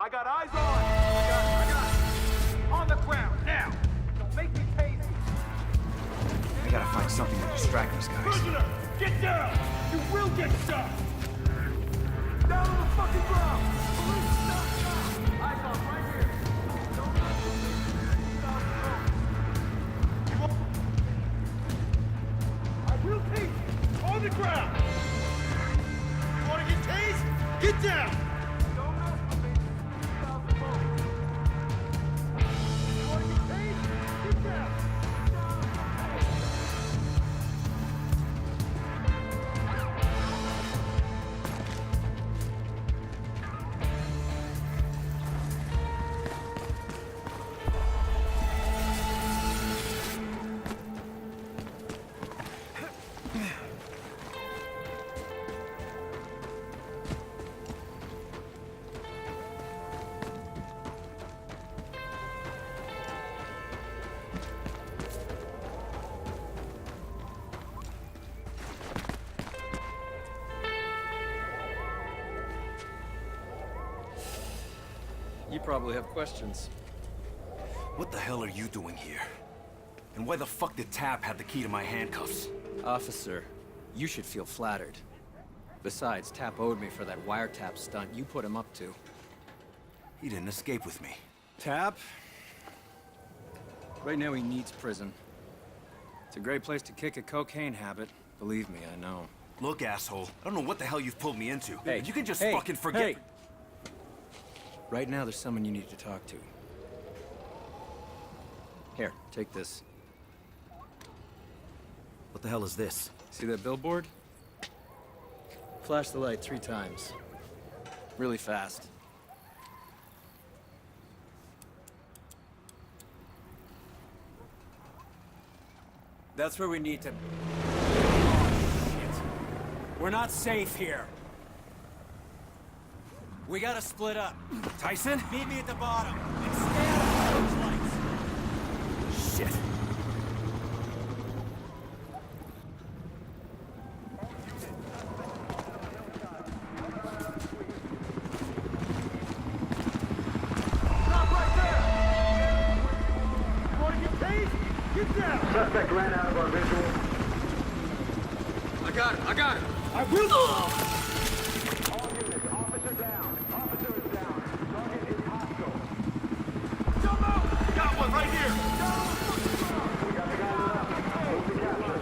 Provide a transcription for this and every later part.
I got eyes on! I got it! On the ground, now! Don't make me tase you! I gotta find something to distract these guys. Prisoner! Get down! You will get shot! Down on the fucking ground! Police, stop! Eyes on, right here! Don't mess with me! You won't... I will tase you! On the ground! You wanna get tased? Get down! Don't mess with me! 2,000 volts. You wanna get tased? Get down! You probably have questions. What the hell are you doing here? And why the fuck did Tap have the key to my handcuffs? Officer, you should feel flattered. Besides, Tap owed me for that wiretap stunt you put him up to. He didn't escape with me. Tap? Right now he needs prison. It's a great place to kick a cocaine habit. Believe me, I know. Look, asshole, I don't know what the hell you've pulled me into. Hey, but you can just hey, fucking forget. hey. Right now there's someone you need to talk to. Here, take this. What the hell is this? See that billboard? Flash the light 3 times. Really fast. That's where we need to... Oh, shit. We're not safe here. We gotta split up. Tyson? Meet me at the bottom. And stay out of those lights. Shit. Suspect ran out of our visual. I got it. I will. All units, officer down. Officer is down. Target is hostile. Jump out! Got one right here. We got the guy left. Move to capture.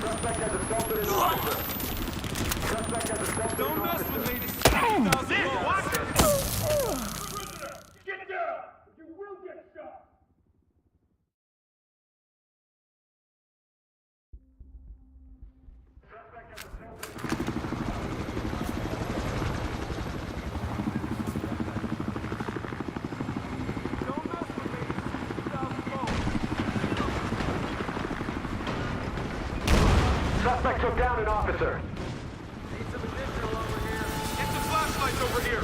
Suspect has assaulted an officer. Suspect has assaulted Don't an mess officer. with me. This is Watch it! Get down! You will get shot! Suspect took down an officer. Need some additional over here. Get the flashlights over here.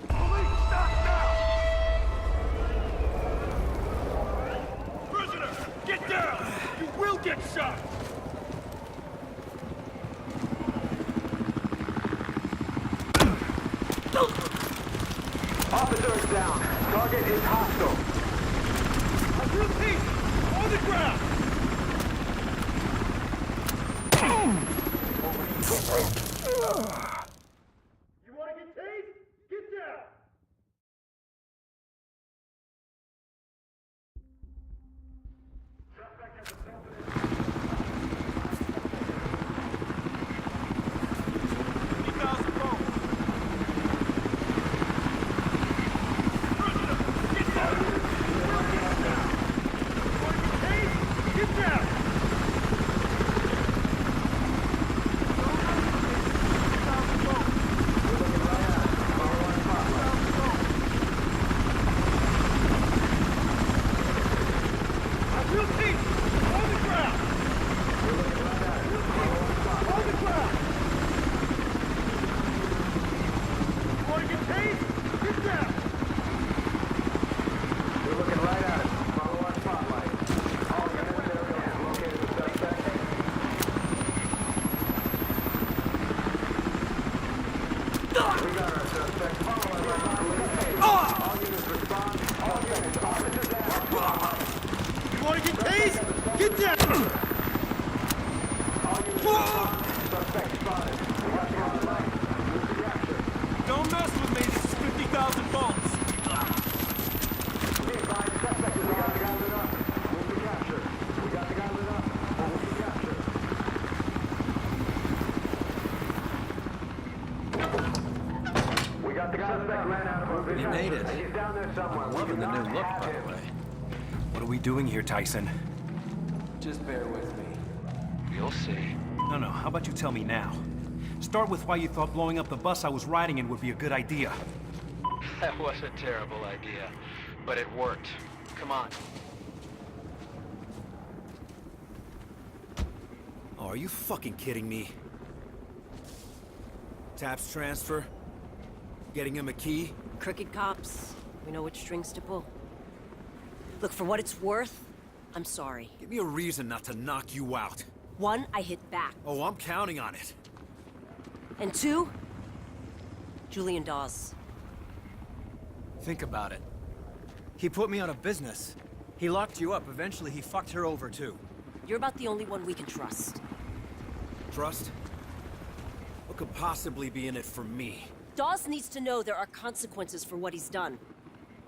Police, stop now! Prisoner, get down! You will get shot! Officer is down. Target is hostile. I repeat, on the ground! You want to get tased? Get down! Suspect has assaulted an 50,000 volts. Prisoner, get down! You will get down! Blaze! Get down! Suspect spotted. We got the on the line. Move to capture. Don't mess with me, this is 50,000 volts! Be advised, suspect is got the guy lit up. Move to capture. We got the guy lit up. Move to capture. We got the guy suspect ran out of our vision. You made it. He's down there somewhere. We Loving do the not new look, have by him. the way. What are we doing here, Tyson? Just bear with me. You'll see. No, how about you tell me now? Start with why you thought blowing up the bus I was riding in would be a good idea. That was a terrible idea, but it worked. Come on. Oh, are you fucking kidding me? Taps transfer? Getting him a key? Crooked cops. We know which strings to pull. Look, for what it's worth, I'm sorry. Give me a reason not to knock you out. One, I hit back. Oh, I'm counting on it. And two, Julian Dawes. Think about it. He put me out of business. He locked you up. Eventually, he fucked her over, too. You're about the only one we can trust. Trust? What could possibly be in it for me? Dawes needs to know there are consequences for what he's done.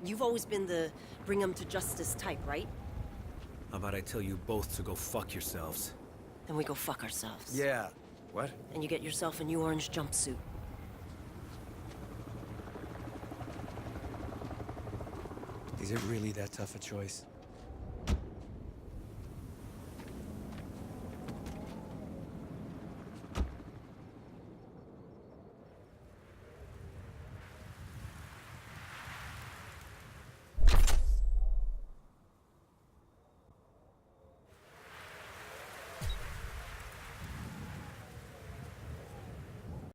You've always been the bring him to justice type, right? How about I tell you both to go fuck yourselves? Then we go fuck ourselves. Yeah. What? And you get yourself a new orange jumpsuit. Is it really that tough a choice?